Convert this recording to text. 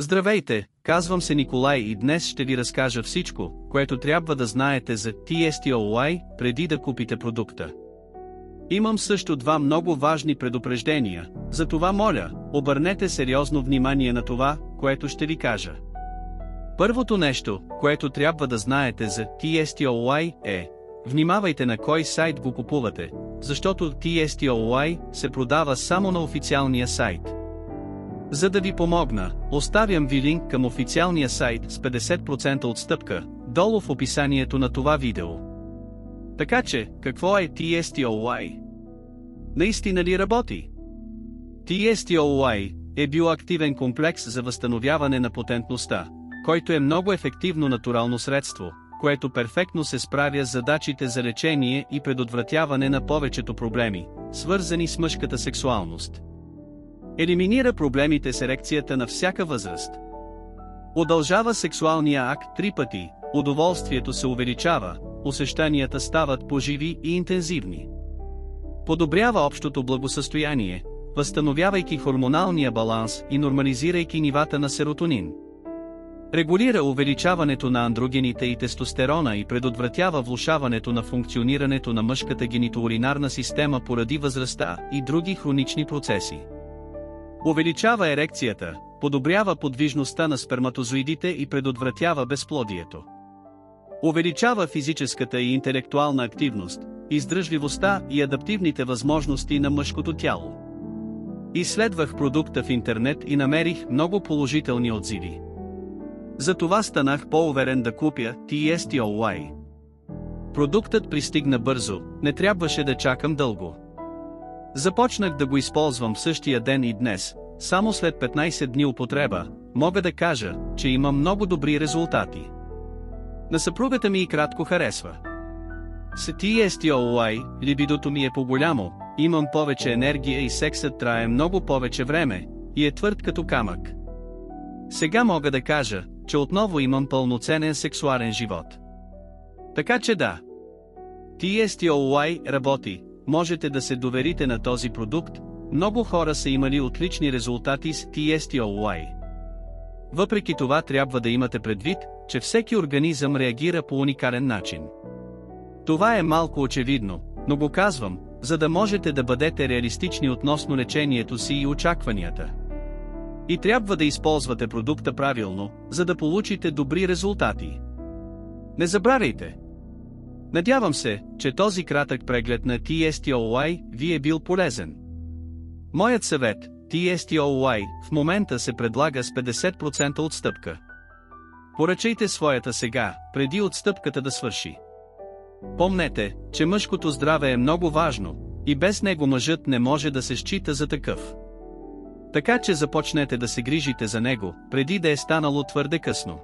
Здравейте, казвам се Николай и днес ще ви разкажа всичко, което трябва да знаете за TSTOY, преди да купите продукта. Имам също два много важни предупреждения, затова моля, обърнете сериозно внимание на това, което ще ви кажа. Първото нещо, което трябва да знаете за TSTOY е: внимавайте на кой сайт го купувате, защото TSTOY се продава само на официалния сайт. За да ви помогна, оставям ви линк към официалния сайт с 50% отстъпка, долу в описанието на това видео. Така че, какво е TSTOY? Наистина ли работи? TSTOY е биоактивен комплекс за възстановяване на потентността, който е много ефективно натурално средство, което перфектно се справя с задачите за лечение и предотвратяване на повечето проблеми, свързани с мъжката сексуалност. Елиминира проблемите с ерекцията на всяка възраст. Удължава сексуалния акт 3 пъти, удоволствието се увеличава, усещанията стават поживи и интензивни. Подобрява общото благосъстояние, възстановявайки хормоналния баланс и нормализирайки нивата на серотонин. Регулира увеличаването на андрогените и тестостерона и предотвратява влошаването на функционирането на мъжката генитоуринарна система поради възрастта и други хронични процеси. Увеличава ерекцията, подобрява подвижността на сперматозоидите и предотвратява безплодието. Увеличава физическата и интелектуална активност, издръжливостта и адаптивните възможности на мъжкото тяло. Изследвах продукта в интернет и намерих много положителни отзиви. Затова станах по-уверен да купя TSTOY. Продуктът пристигна бързо, не трябваше да чакам дълго. Започнах да го използвам в същия ден и днес, само след 15 дни употреба, мога да кажа, че има много добри резултати. На съпругата ми и кратко харесва. С TSTOY либидото ми е по-голямо, имам повече енергия и сексът трае много повече време, и е твърд като камък. Сега мога да кажа, че отново имам пълноценен сексуален живот. Така че да. TSTOY работи, можете да се доверите на този продукт, много хора са имали отлични резултати с TSTOY. Въпреки това трябва да имате предвид, че всеки организъм реагира по уникален начин. Това е малко очевидно, но го казвам, за да можете да бъдете реалистични относно лечението си и очакванията. И трябва да използвате продукта правилно, за да получите добри резултати. Не забравяйте! Надявам се, че този кратък преглед на TSTOY ви е бил полезен. Моят съвет, TSTOY, в момента се предлага с 50% отстъпка. Поръчайте своята сега, преди отстъпката да свърши. Помнете, че мъжкото здраве е много важно, и без него мъжът не може да се счита за такъв. Така че започнете да се грижите за него, преди да е станало твърде късно.